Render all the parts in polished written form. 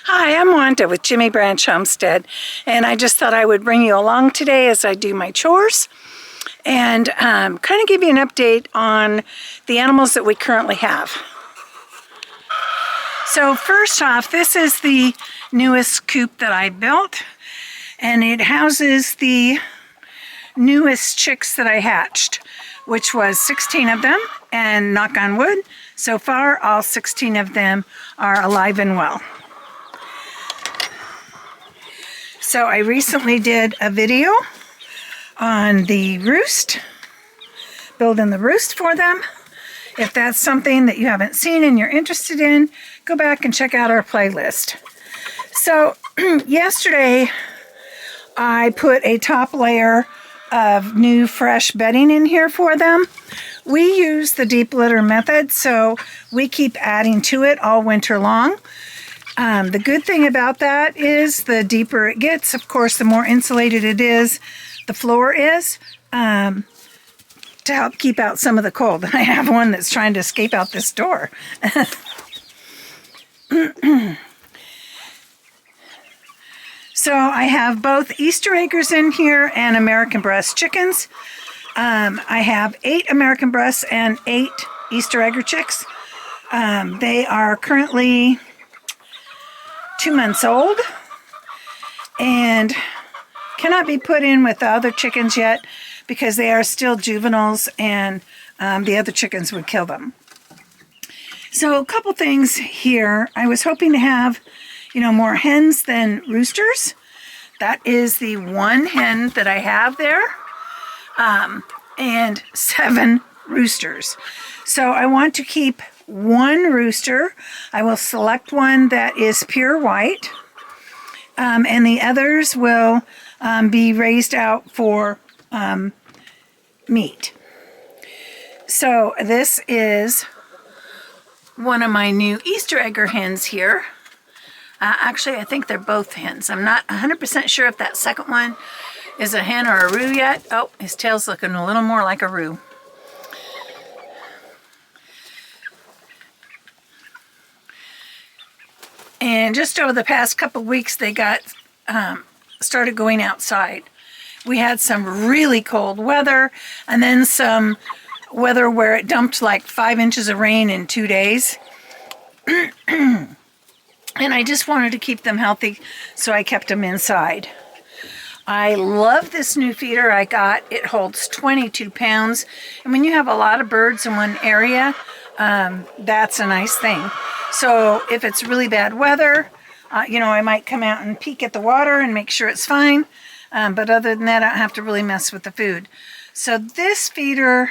Hi, I'm Wanda with Jimmy Branch Homestead, and I just thought I would bring you along today as I do my chores and kind of give you an update on the animals that we currently have. So first off, this is the newest coop that I built, and it houses the newest chicks that I hatched, which was 16 of them, and knock on wood, so far all 16 of them are alive and well. So I recently did a video on the roost, building the roost for them. If that's something that you haven't seen and you're interested in, go back and check out our playlist. So yesterday I put a top layer of new fresh bedding in here for them. We use the deep litter method, so we keep adding to it all winter long. The good thing about that is the deeper it gets, of course, the more insulated it is, the floor is, to help keep out some of the cold. I have one that's trying to escape out this door. So I have both Easter eggers in here and American breast chickens. I have 8 American breasts and 8 Easter egger chicks. They are currently 2 months old and cannot be put in with the other chickens yet because they are still juveniles and the other chickens would kill them. So a couple things here. I was hoping to have, more hens than roosters. That is the one hen that I have there, and 7 roosters. So I want to keep 1 rooster. I will select one that is pure white, and the others will be raised out for meat. So this is one of my new Easter egger hens here. Actually, I think they're both hens. I'm not 100% sure if that second one is a hen or a roux yet. Oh, his tail's looking a little more like a roux. And just over the past couple weeks, they got started going outside. We had some really cold weather, and then some weather where it dumped like 5 inches of rain in 2 days. And I just wanted to keep them healthy, so I kept them inside. I love this new feeder I got. It holds 22 pounds. And when you have a lot of birds in one area, that's a nice thing. So if it's really bad weather, I might come out and peek at the water and make sure it's fine. But other than that, I don't have to really mess with the food. So this feeder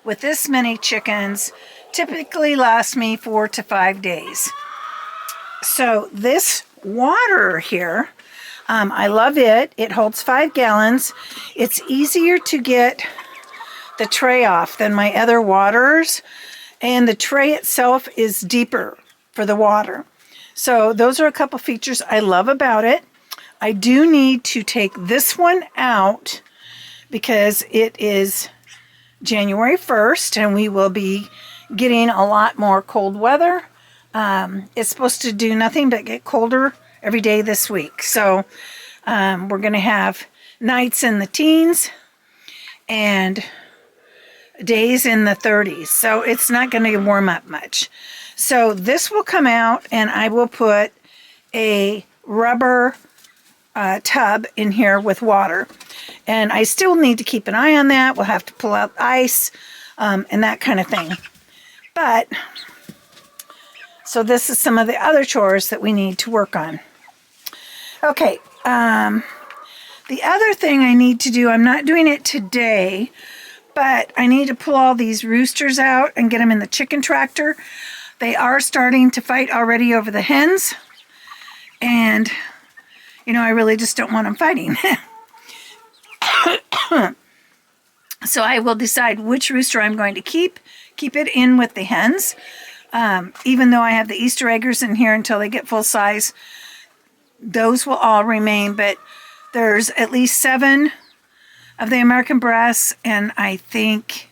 with this many chickens typically lasts me 4 to 5 days. So this water here, I love it. It holds 5 gallons. It's easier to get the tray off than my other waters. And the tray itself is deeper for the water. So those are a couple features I love about it. I do need to take this one out because it is January 1st and we will be getting a lot more cold weather. It's supposed to do nothing but get colder every day this week. So we're going to have nights in the teens and days in the 30s. So it's not going to warm up much. So this will come out and I will put a rubber tub in here with water. And I still need to keep an eye on that. We'll have to pull out ice and that kind of thing. But so this is some of the other chores that we need to work on. Okay, the other thing I need to do, I'm not doing it today, but I need to pull all these roosters out and get them in the chicken tractor. They are starting to fight already over the hens, and I really just don't want them fighting. So I will decide which rooster I'm going to keep it in with the hens. Even though I have the Easter eggers in here until they get full size, those will all remain, but there's at least 7 of the American breasts, and I think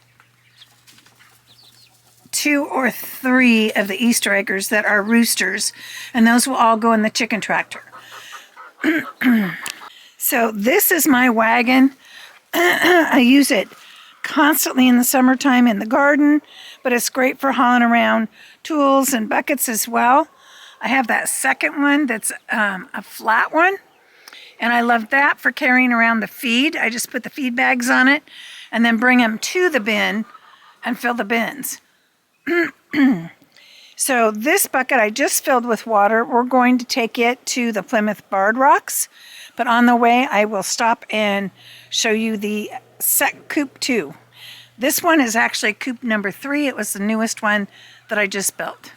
2 or 3 of the Easter eggers that are roosters, and those will all go in the chicken tractor. So this is my wagon. I use it constantly in the summertime in the garden, but it's great for hauling around tools and buckets as well. I have that second one that's a flat one, and I love that for carrying around the feed. I just put the feed bags on it and then bring them to the bin and fill the bins. So this bucket I just filled with water. We're going to take it to the Plymouth Barred Rocks, but on the way I will stop and show you the coop 2. This one is actually coop number 3. It was the newest one that I just built.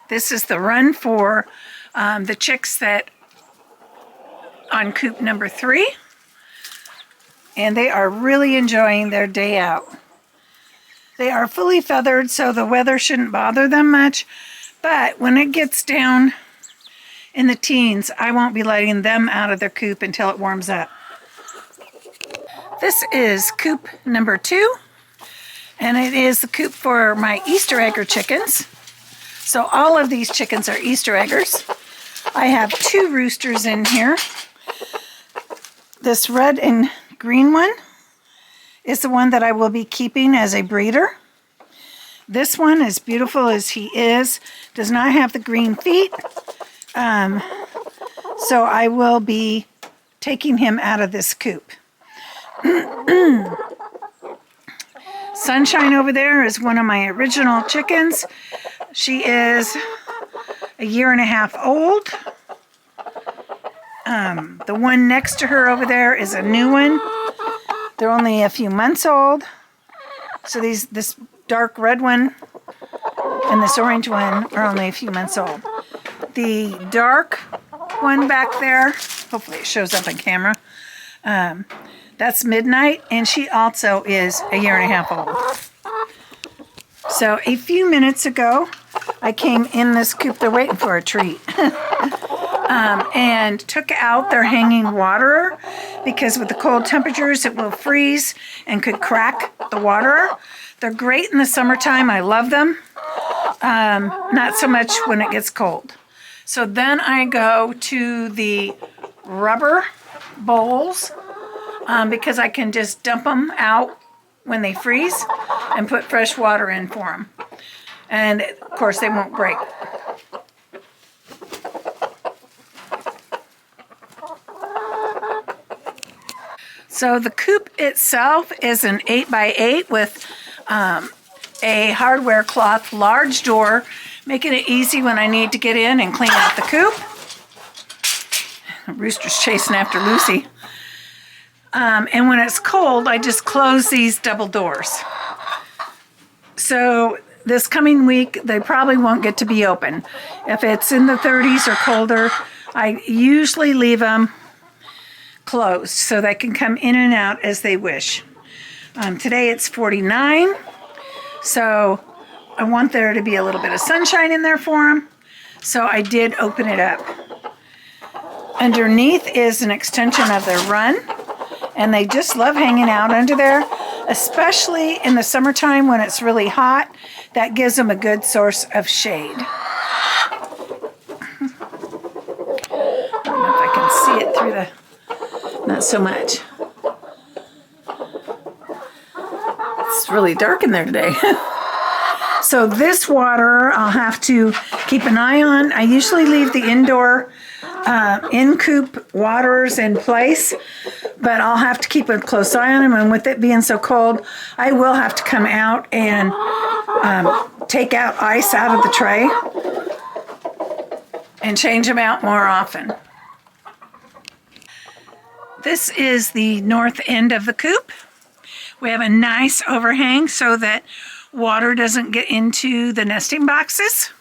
This is the run for the chicks that on coop number 3, and they are really enjoying their day out. They are fully feathered, so the weather shouldn't bother them much, but when it gets down in the teens, I won't be letting them out of their coop until it warms up. This is coop number 2, and it is the coop for my Easter egger chickens. So all of these chickens are Easter eggers. I have 2 roosters in here. This red and green one is the one that I will be keeping as a breeder. This one, as beautiful as he is, does not have the green feet. So I will be taking him out of this coop. Sunshine over there is one of my original chickens. She is a 1.5 years old. The one next to her over there is a new one. They're only a few months old. So this dark red one and this orange one are only a few months old. The dark one back there, hopefully it shows up on camera, that's Midnight, and she also is a 1.5 years old. So a few minutes ago, I came in this coop. They're waiting for a treat. And took out their hanging waterer because with the cold temperatures it will freeze and could crack the waterer. They're great in the summertime. I love them. Not so much when it gets cold. So then I go to the rubber bowls because I can just dump them out when they freeze and put fresh water in for them. And of course they won't break. So the coop itself is an 8x8 with a hardware cloth large door, making it easy when I need to get in and clean out the coop. The rooster's chasing after Lucy. And when it's cold, I just close these double doors. So this coming week, they probably won't get to be open. If it's in the 30s or colder, I usually leave them closed so they can come in and out as they wish. Today it's 49, so I want there to be a little bit of sunshine in there for them, so I did open it up. Underneath is an extension of their run, and they just love hanging out under there, especially in the summertime when it's really hot. That gives them a good source of shade. I don't know if I can see it through the... Not so much. It's really dark in there today. So this water I'll have to keep an eye on. I usually leave the indoor in-coop waterers in place, but I'll have to keep a close eye on them. And with it being so cold, I will have to come out and take out ice out of the tray and change them out more often. This is the north end of the coop. We have a nice overhang so that water doesn't get into the nesting boxes.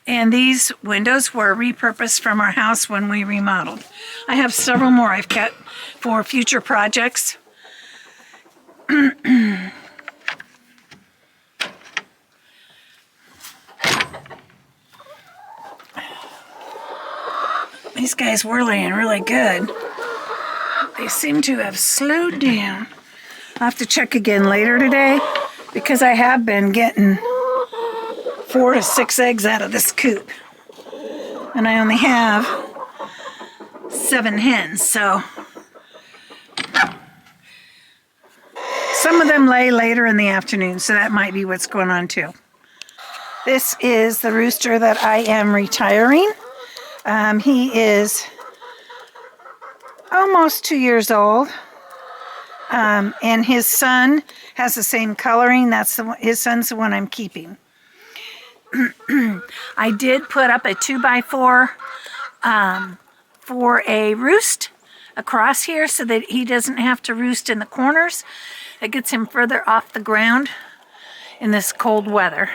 And these windows were repurposed from our house when we remodeled. I have several more I've kept for future projects. These guys were laying really good. They seem to have slowed down. I'll have to check again later today because I have been getting 4 to 6 eggs out of this coop. And I only have 7 hens, so some of them lay later in the afternoon, so that might be what's going on too. This is the rooster that I am retiring. He is almost 2 years old, and his son has the same coloring. His son's the one I'm keeping. I did put up a 2x4 for a roost across here so that he doesn't have to roost in the corners. It gets him further off the ground in this cold weather.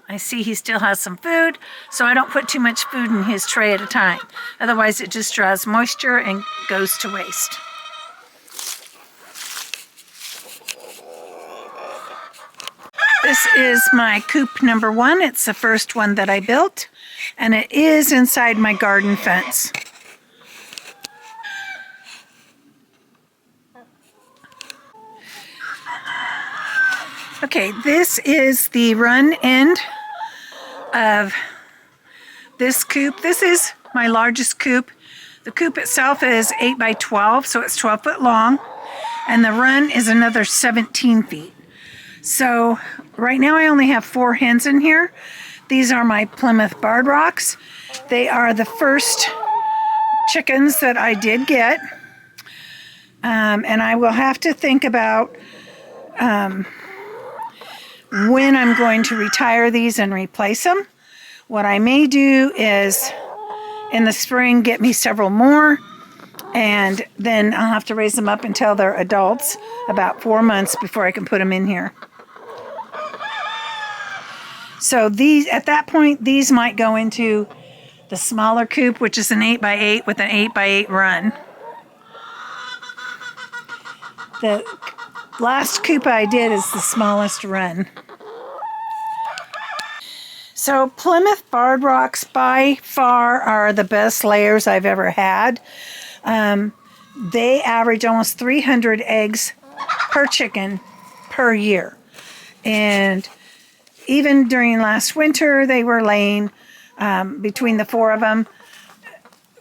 I see he still has some food, so I don't put too much food in his tray at a time. Otherwise it just draws moisture and goes to waste. This is my coop number 1. It's the first one that I built, and it is inside my garden fence. Okay, this is the run end of this coop. This is my largest coop. The coop itself is 8 by 12, so it's 12 foot long, and the run is another 17 feet. So right now I only have 4 hens in here. These are my Plymouth Barred Rocks. They are the first chickens that I did get. And I will have to think about when I'm going to retire these and replace them. What I may do is in the spring get me several more, and then I'll have to raise them up until they're adults, about 4 months before I can put them in here. So these, at that point, these might go into the smaller coop, which is an 8 by 8 with an 8 by 8 run. The last coop I did is the smallest run. So Plymouth Barred Rocks by far are the best layers I've ever had. They average almost 300 eggs per chicken per year. And even during last winter, they were laying, between the 4 of them,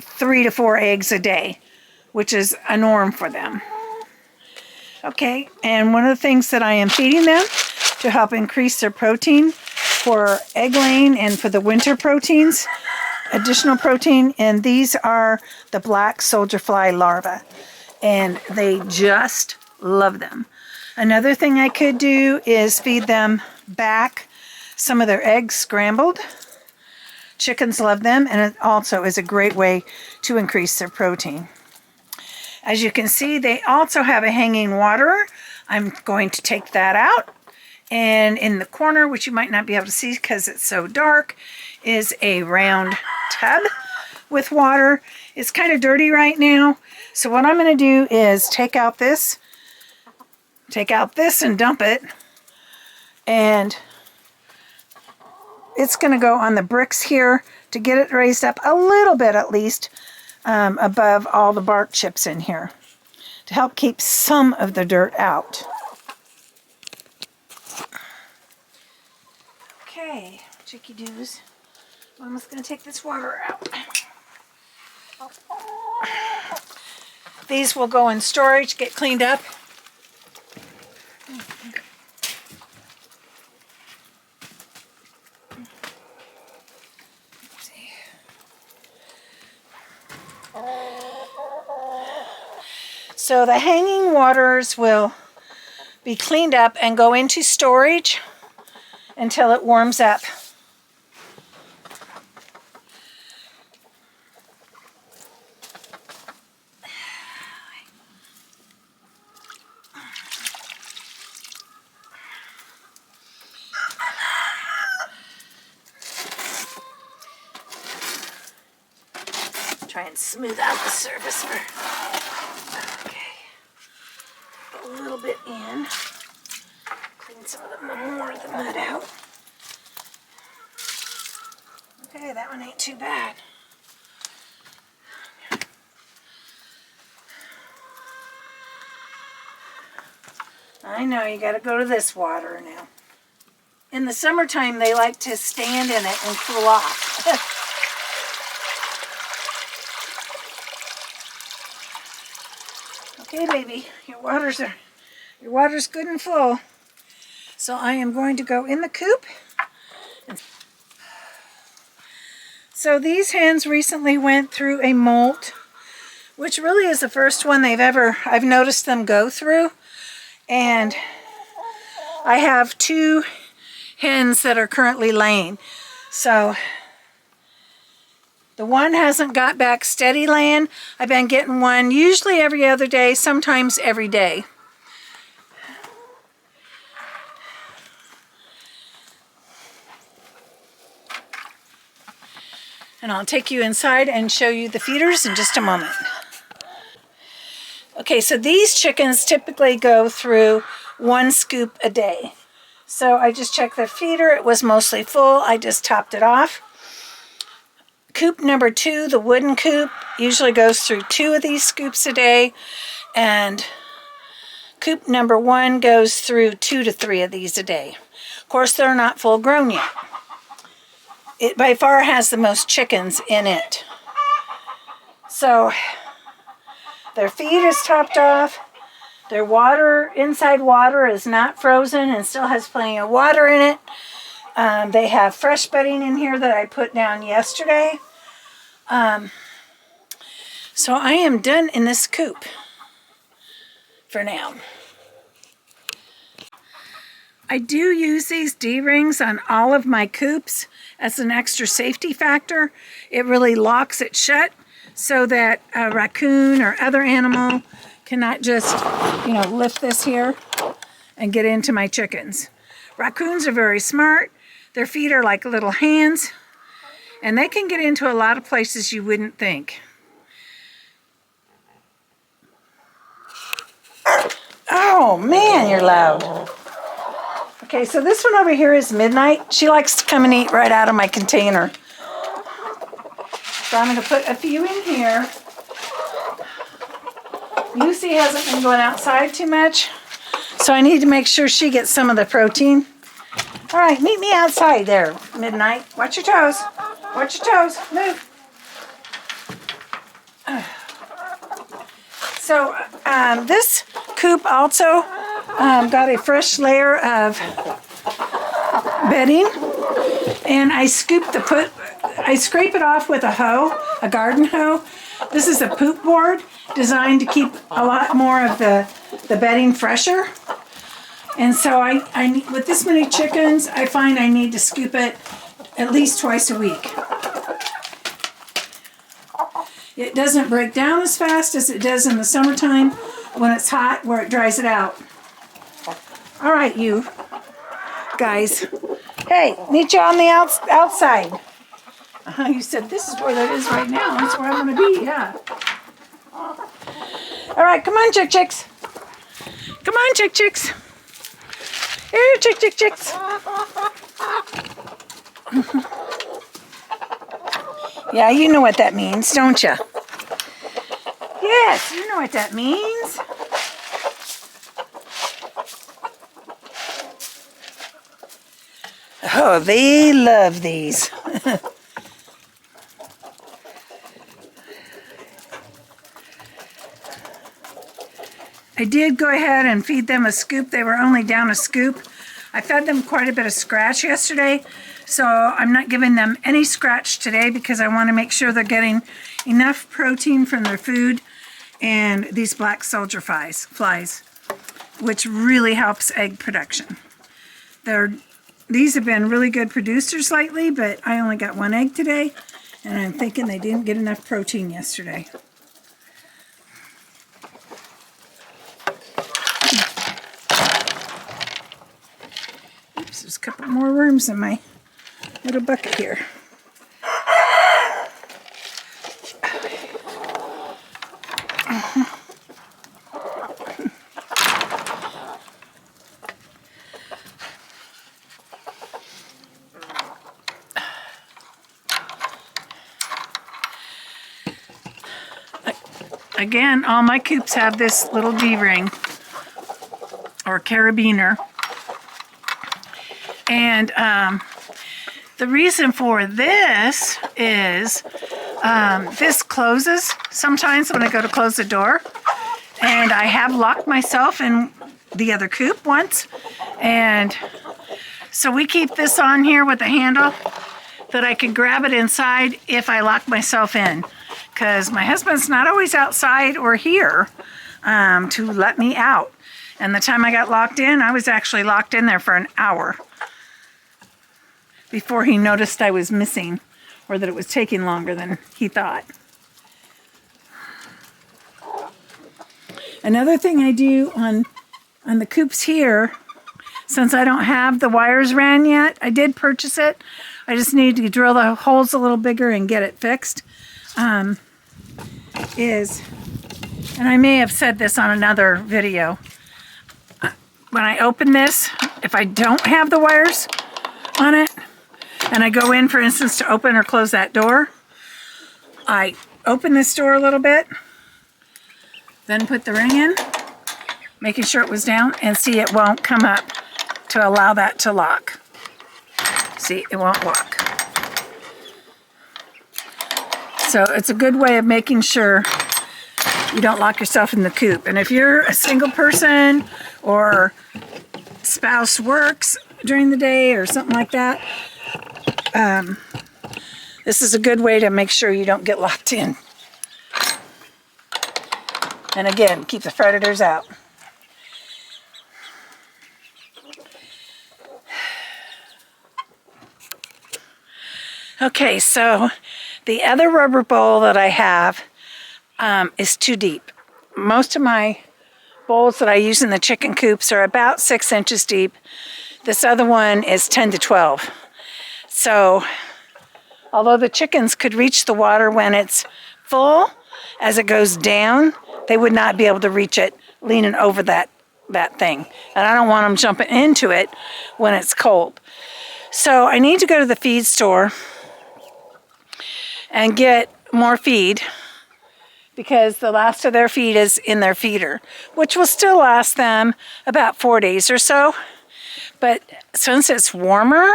3 to 4 eggs a day, which is a norm for them. Okay, and one of the things that I am feeding them to help increase their protein for egg laying and for the winter proteins, additional protein, and these are the black soldier fly larvae, and they just love them. Another thing I could do is feed them back some of their eggs scrambled. Chickens love them, and it also is a great way to increase their protein. As you can see, they also have a hanging waterer. I'm going to take that out. And in the corner, which you might not be able to see because it's so dark, is a round tub with water. It's kind of dirty right now. So what I'm going to do is take out this and dump it. And it's going to go on the bricks here to get it raised up a little bit at least above all the bark chips in here to help keep some of the dirt out. Okay, chicky doos. I'm just going to take this water out. These will go in storage, get cleaned up. So the hanging waters will be cleaned up and go into storage until it warms up. Try and smooth out the surface for, okay, a little bit in. Clean some of the more of the mud out. Okay, that one ain't too bad. I know, you got to go to this water now. In the summertime, they like to stand in it and cool off. Okay, baby, your water's good and full. So I am going to go in the coop. So these hens recently went through a molt, which really is the first one I've noticed them go through. And I have 2 hens that are currently laying. So the one hasn't got back steady laying. I've been getting one usually every other day, sometimes every day. And I'll take you inside and show you the feeders in just a moment. Okay, so these chickens typically go through 1 scoop a day. So I just checked their feeder. It was mostly full. I just topped it off. Coop number 2, the wooden coop, usually goes through 2 of these scoops a day. And coop number 1 goes through 2 to 3 of these a day. Of course, they're not full grown yet. It by far has the most chickens in it. So their feed is topped off. Their inside water is not frozen and still has plenty of water in it. They have fresh bedding in here that I put down yesterday. So I am done in this coop for now. I do use these D-rings on all of my coops as an extra safety factor. It really locks it shut so that a raccoon or other animal cannot just, lift this here and get into my chickens. Raccoons are very smart. Their feet are like little hands, and they can get into a lot of places you wouldn't think. Oh man, you're loud. Okay, so this one over here is Midnight. She likes to come and eat right out of my container. So I'm going to put a few in here. Lucy hasn't been going outside too much, so I need to make sure she gets some of the protein. All right, meet me outside there, Midnight. Watch your toes. Watch your toes. Move. So this coop also got a fresh layer of bedding, and I scrape it off with a hoe, a garden hoe. This is a poop board designed to keep a lot more of the bedding fresher. And so I with this many chickens, I find I need to scoop it at least twice a week. It doesn't break down as fast as it does in the summertime when it's hot, where it dries it out. All right, you guys. Hey, meet you on the outside. You said this is where that is right now. That's where I'm going to be, yeah. All right, come on, chicks. Come on, chicks. Here, chicks. Yeah, you know what that means, don't you? Yes, you know what that means. Oh, they love these. I did go ahead and feed them a scoop. They were only down a scoop. I fed them quite a bit of scratch yesterday, so I'm not giving them any scratch today because I want to make sure they're getting enough protein from their food and these black soldier flies, which really helps egg production. These have been really good producers lately, but I only got 1 egg today, and I'm thinking they didn't get enough protein yesterday. Oops, there's a couple more worms in my little bucket here. Again, all my coops have this little D-ring, or or carabiner. And the reason for this is this closes sometimes when I go to close the door. And I have locked myself in the other coop once. And so we keep this on here with a handle that I can grab it inside if I lock myself in. Because my husband's not always outside or here to let me out. And the time I got locked in, I was actually locked in there for an hour before he noticed I was missing or that it was taking longer than he thought. Another thing I do on the coops here, since I don't have the wires ran yet, I did purchase it. I just need to drill the holes a little bigger and get it fixed. And I may have said this on another video, when I open this, if I don't have the wires on it, and I go in, for instance, to open or close that door, I open this door a little bit, then put the ring in, making sure it was down, and see, it won't come up to allow that to lock. See, it won't lock. So it's a good way of making sure you don't lock yourself in the coop. And if you're a single person or spouse works during the day or something like that, this is a good way to make sure you don't get locked in. And again, keep the predators out. Okay, so the other rubber bowl that I have is too deep. Most of my bowls that I use in the chicken coops are about 6 inches deep. This other one is 10 to 12. So, although the chickens could reach the water when it's full, as it goes down, they would not be able to reach it leaning over that thing. And I don't want them jumping into it when it's cold. So I need to go to the feed store and get more feed, because the last of their feed is in their feeder, which will still last them about 4 days or so. But since it's warmer,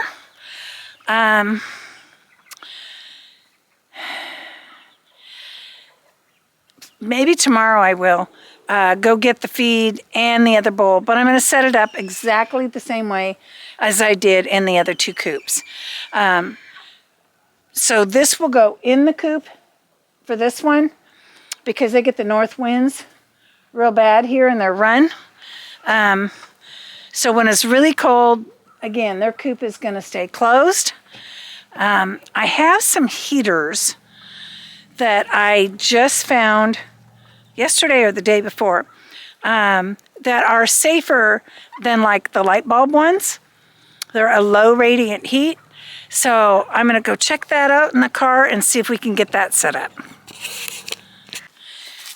maybe tomorrow I will go get the feed and the other bowl, but I'm going to set it up exactly the same way as I did in the other two coops. So this will go in the coop for this one, because they get the north winds real bad here in their run. So when it's really cold, again, their coop is going to stay closed. I have some heaters that I just found yesterday or the day before that are safer than like the light bulb ones. They're a low radiant heat. So I'm going to go check that out in the car and see if we can get that set up.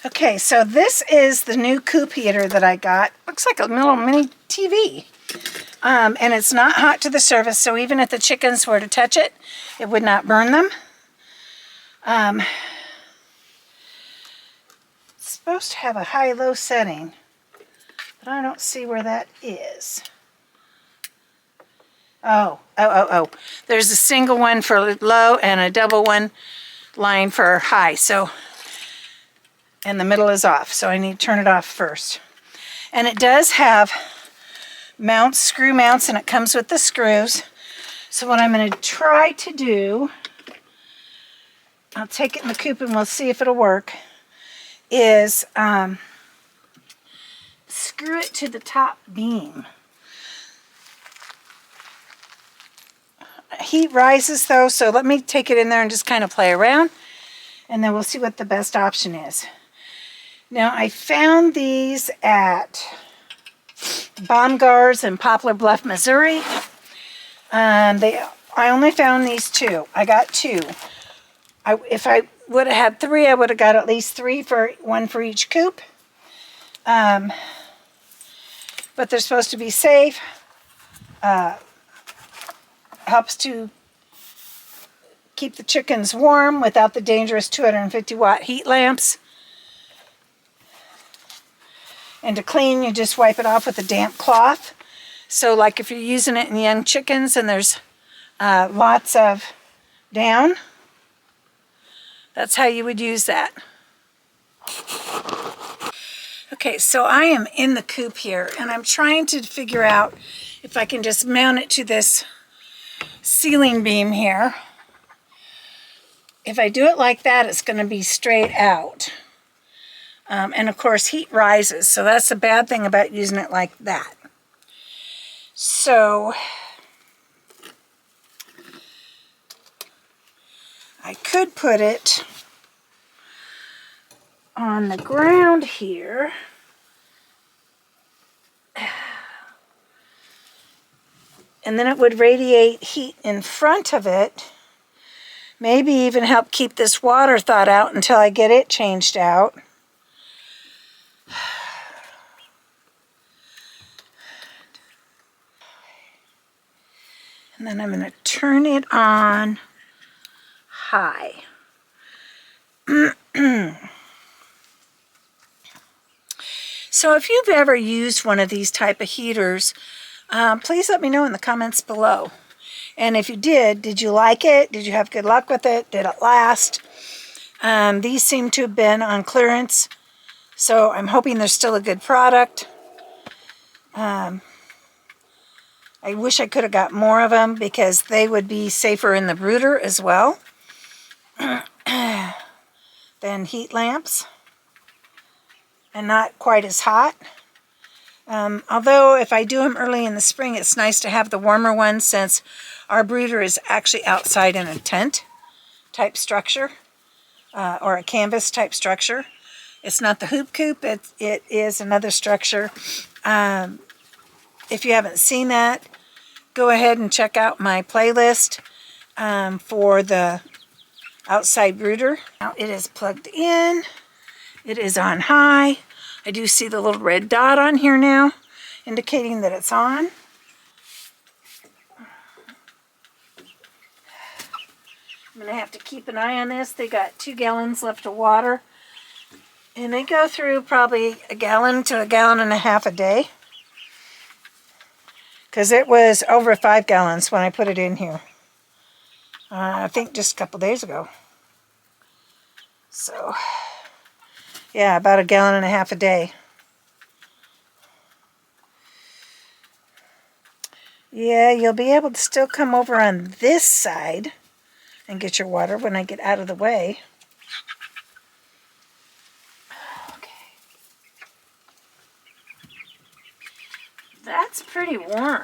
Okay, so this is the new coop heater that I got. Looks like a little mini TV. And it's not hot to the surface, so even if the chickens were to touch it, it would not burn them. It's supposed to have a high-low setting, but I don't see where that is. Oh. There's a single one for low and a double one line for high. So, and the middle is off, so I need to turn it off first. And it does have mounts, screw mounts, and it comes with the screws. So what I'm going to try to do, I'll take it in the coop and we'll see if it'll work, is screw it to the top beam. Heat rises though, so let me take it in there and just kind of play around, and then we'll see what the best option is. Now, I found these at Baumgart's in Poplar Bluff, Missouri. I only found these two. I got two. If I would have had three, I would have got at least three, for one for each coop. But they're supposed to be safe. Helps to keep the chickens warm without the dangerous 250 watt heat lamps. And to clean, you just wipe it off with a damp cloth. So like if you're using it in young chickens and there's lots of down, that's how you would use that. Okay, so I am in the coop here, and I'm trying to figure out if I can just mount it to this ceiling beam here. If I do it like that, it's going to be straight out. And of course, heat rises, so that's the bad thing about using it like that. So I could put it on the ground here. And then it would radiate heat in front of it. Maybe even help keep this water thawed out until I get it changed out. And then I'm going to turn it on high. So if you've ever used one of these type of heaters, please let me know in the comments below. And if you did you like it? Did you have good luck with it? Did it last? These seem to have been on clearance, so I'm hoping they're still a good product. I wish I could have got more of them because they would be safer in the brooder as well than heat lamps and not quite as hot. Although if I do them early in the spring, it's nice to have the warmer ones since our brooder is actually outside in a tent type structure or a canvas type structure. It's not the hoop coop, it is another structure. If you haven't seen that, go ahead and check out my playlist for the outside brooder. Now it is plugged in. It is on high. I do see the little red dot on here now, indicating that it's on. I'm going to have to keep an eye on this. They got 2 gallons left of water. And they go through probably a gallon to a gallon and a half a day. Because it was over 5 gallons when I put it in here. I think just a couple days ago. So, yeah, about a gallon and a half a day. Yeah, you'll be able to still come over on this side and get your water when I get out of the way. Okay. That's pretty warm.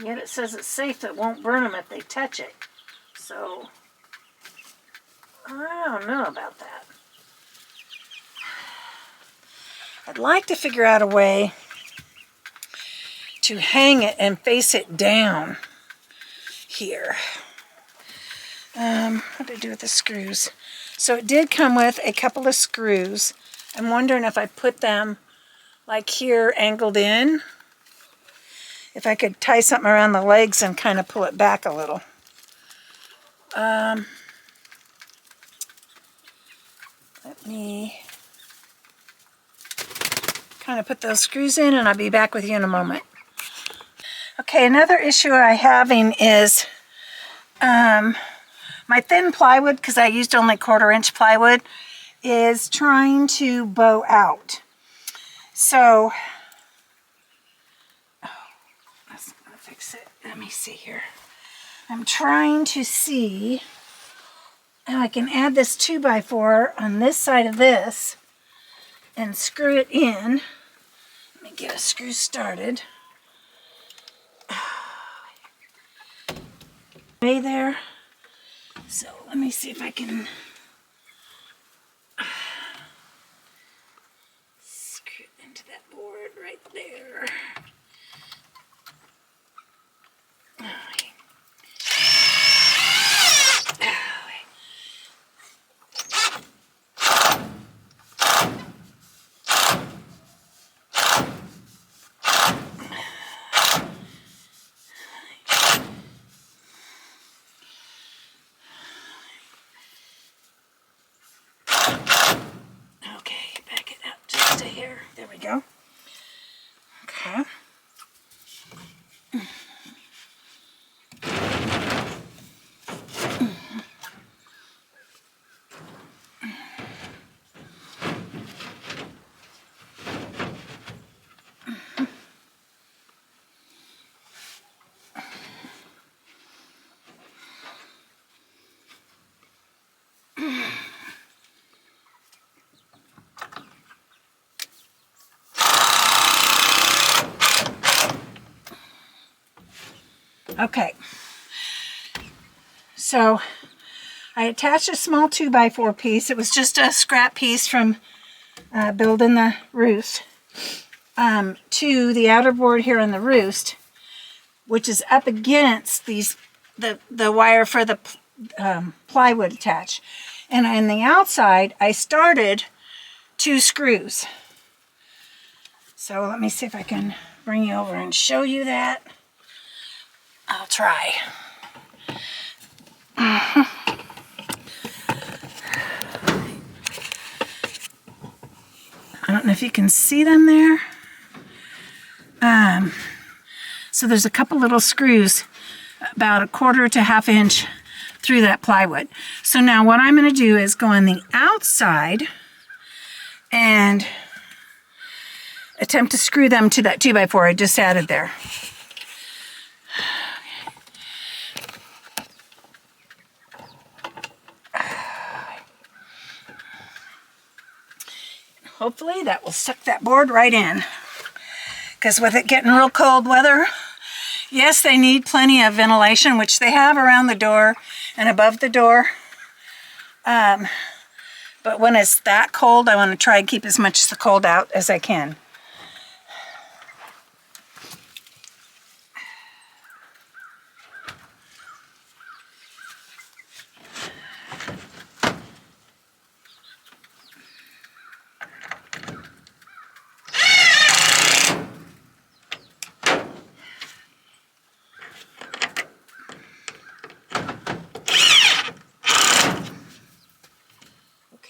Yet it says it's safe, it won't burn them if they touch it. So, I don't know about that. I'd like to figure out a way to hang it and face it down here. What did I do with the screws? So it did come with a couple of screws. I'm wondering if I put them like here angled in. If I could tie something around the legs and kind of pull it back a little. Let me kind of put those screws in and I'll be back with you in a moment. Okay, another issue I'm having is my thin plywood, because I used only 1/4-inch plywood, is trying to bow out. So, let's fix it. Let me see here. I'm trying to see how I can add this 2x4 on this side of this and screw it in. Let me get a screw started. Way there. So let me see if I can screw it into that board right there. we go. Okay. Okay, so I attached a small 2x4 piece. It was just a scrap piece from building the roost to the outer board here on the roost, which is up against the wire for the plywood attached. And on the outside, I started 2 screws. So let me see if I can bring you over and show you that. I'll try. I don't know if you can see them there. So there's a couple little screws about 1/4 to 1/2 inch through that plywood. So now what I'm going to do is go on the outside and attempt to screw them to that 2x4 I just added there. Hopefully that will suck that board right in. Because with it getting real cold weather, yes, they need plenty of ventilation, which they have around the door and above the door. But when it's that cold, I want to try and keep as much of the cold out as I can.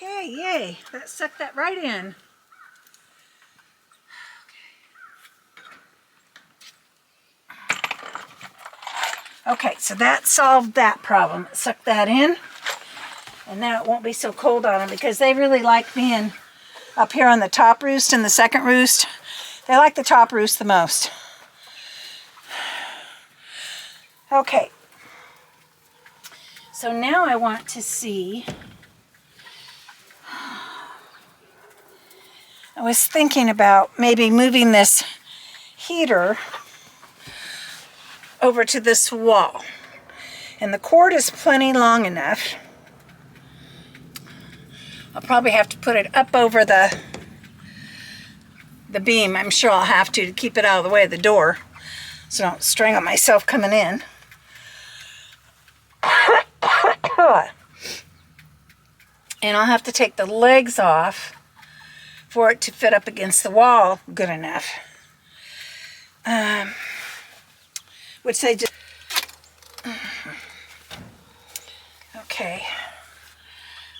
Okay, yay, that sucked that right in. Okay, so that solved that problem. It sucked that in, and now it won't be so cold on them because they really like being up here on the top roost and the second roost. They like the top roost the most. Okay, so now I want to see, I was thinking about maybe moving this heater over to this wall. And the cord is plenty long enough. I'll probably have to put it up over the beam. I'm sure I'll have to keep it out of the way of the door so I don't strangle myself coming in. And I'll have to take the legs off for it to fit up against the wall good enough. Which they just... Okay.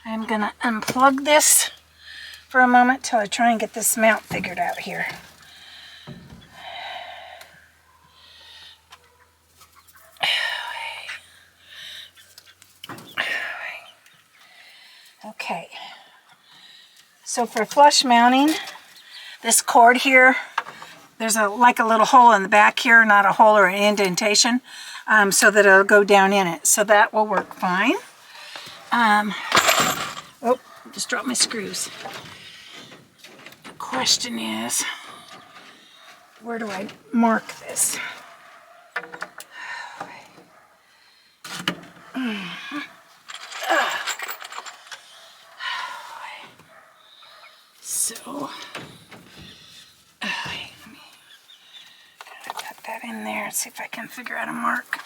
I'm going to unplug this for a moment till I try and get this mount figured out here. Okay, so for flush mounting, this cord here, there's like a little hole in the back here, not a hole or an indentation, so that it'll go down in it. So that will work fine. Oh, just dropped my screws. The question is, where do I mark this? So, let me put that in there and see if I can figure out a mark.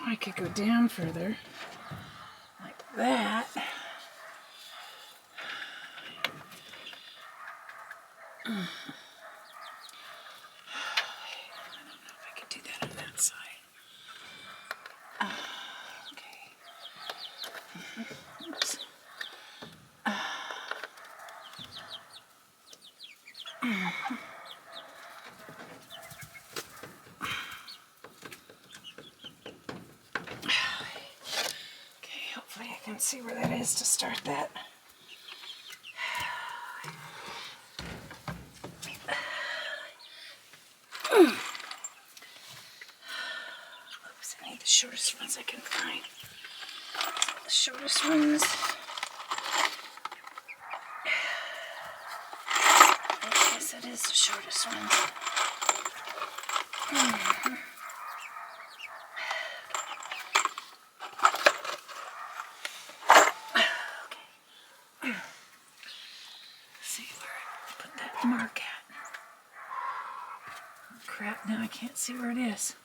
I could go down further, like that. I don't know if I could do Okay, hopefully I can see where that is to start that. Oops, I need the shortest ones I can find. The shortest ones. Yes, that is the shortest one. Okay. See where I put that mark at. Oh, crap, now I can't see where it is.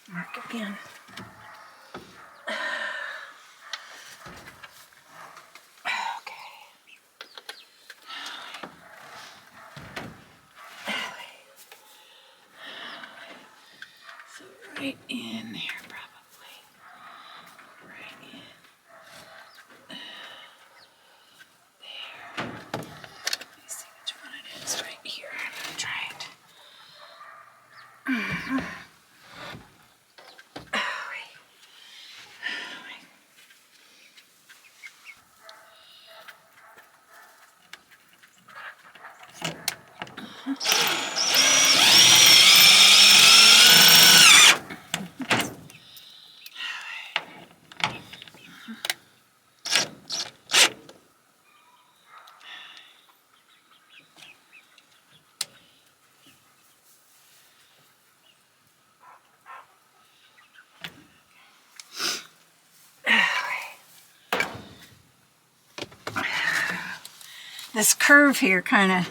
Mark again. Right in there, probably. Right in there. Let me see which one it is. Right here. I'm gonna try it. This curve here kind of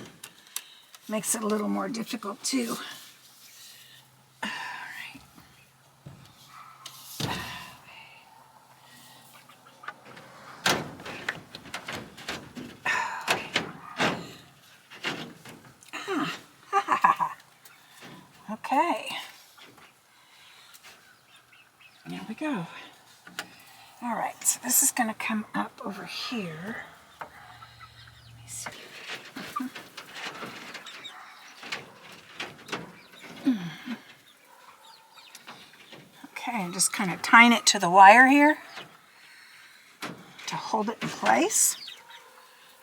makes it a little more difficult too. All right. Okay. There we go. All right, so this is going to come up over here. Let me see. Okay, I'm just kind of tying it to the wire here to hold it in place.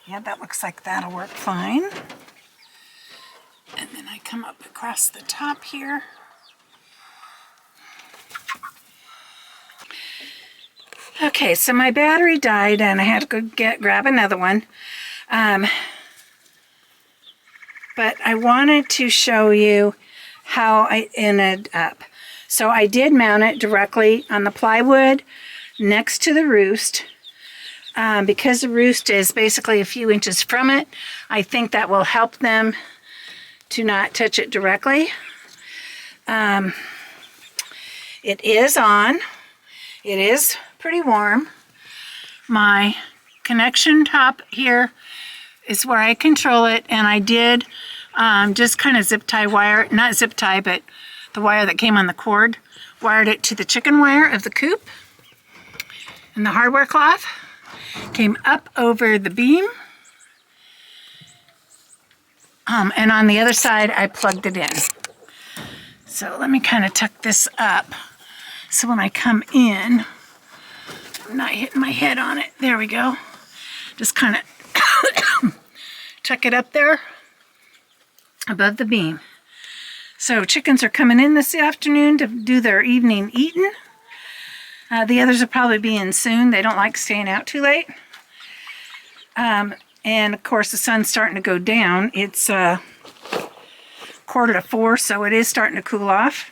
Yeah, that looks like that'll work fine. And then I come up across the top here. Okay, so my battery died and I had to go grab another one. But I wanted to show you how I ended up. So I did mount it directly on the plywood next to the roost. Because the roost is basically a few inches from it, I think that will help them to not touch it directly. It is on. It is pretty warm. My connection top here is where I control it, and I did just kind of zip tie wire, not zip tie, but the wire that came on the cord, wired it to the chicken wire of the coop, and the hardware cloth came up over the beam, and on the other side I plugged it in. So let me kind of tuck this up so when I come in I'm not hitting my head on it. There we go. Just kind of tuck it up there above the beam. So chickens are coming in this afternoon to do their evening eating. The others will probably be in soon. They don't like staying out too late. And of course the sun's starting to go down. It's 3:45, so it is starting to cool off.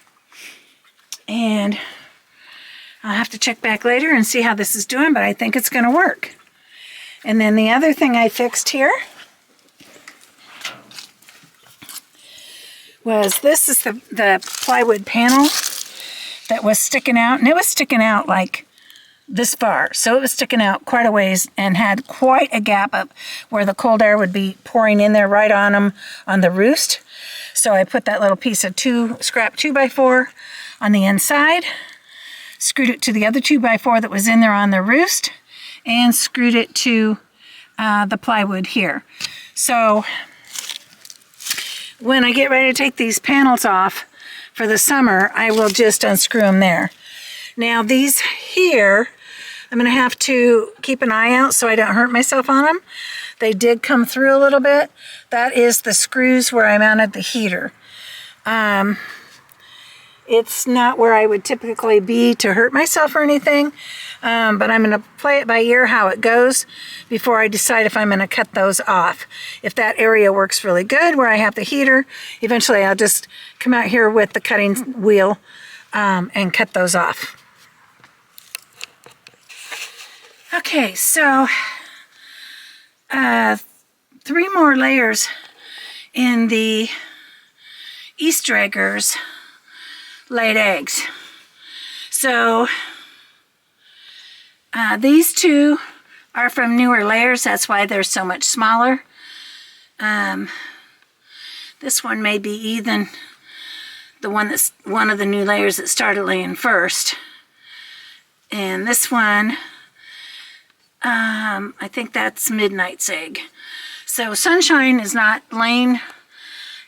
And I'll have to check back later and see how this is doing, but I think it's going to work. And then the other thing I fixed here was this is the plywood panel that was sticking out, and it was sticking out like this far. So it was sticking out quite a ways and had quite a gap up where the cold air would be pouring in there right on them on the roost. So I put that little piece of scrap 2x4 on the inside, screwed it to the other 2x4 that was in there on the roost, and screwed it to the plywood here. So when I get ready to take these panels off for the summer, I will just unscrew them there. Now these here, I'm going to have to keep an eye out so I don't hurt myself on them. They did come through a little bit. That is the screws where I mounted the heater. It's not where I would typically be to hurt myself or anything, but I'm going to play it by ear how it goes before I decide if I'm going to cut those off. If that area works really good where I have the heater, eventually I'll just come out here with the cutting wheel and cut those off. Okay, so 3 more layers in the Easter eggers laid eggs. So these 2 are from newer layers. That's why they're so much smaller. This one may be even the one that's one of the new layers that started laying first. And this one, I think that's Midnight's egg. So Sunshine is not laying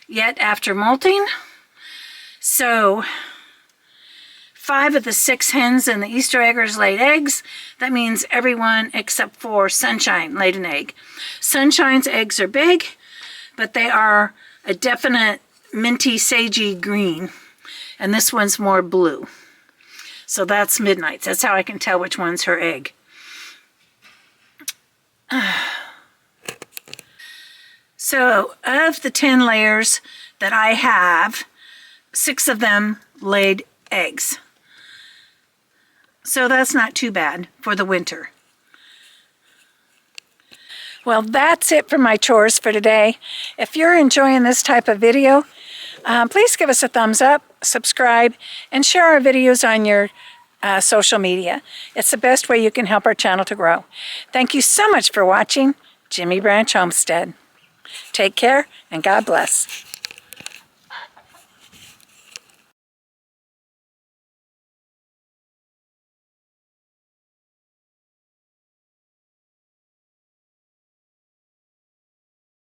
yet after molting. So 5 of the 6 hens in the Easter eggers laid eggs. That means everyone except for Sunshine laid an egg. Sunshine's eggs are big, but they are a definite minty, sagey green. And this one's more blue. So that's Midnight's. That's how I can tell which one's her egg. So of the 10 layers that I have, 6 of them laid eggs. So that's not too bad for the winter. Well, that's it for my chores for today. If you're enjoying this type of video, please give us a thumbs up, subscribe, and share our videos on your social media. It's the best way you can help our channel to grow. Thank you so much for watching Jimmy Branch Homestead. Take care and God bless.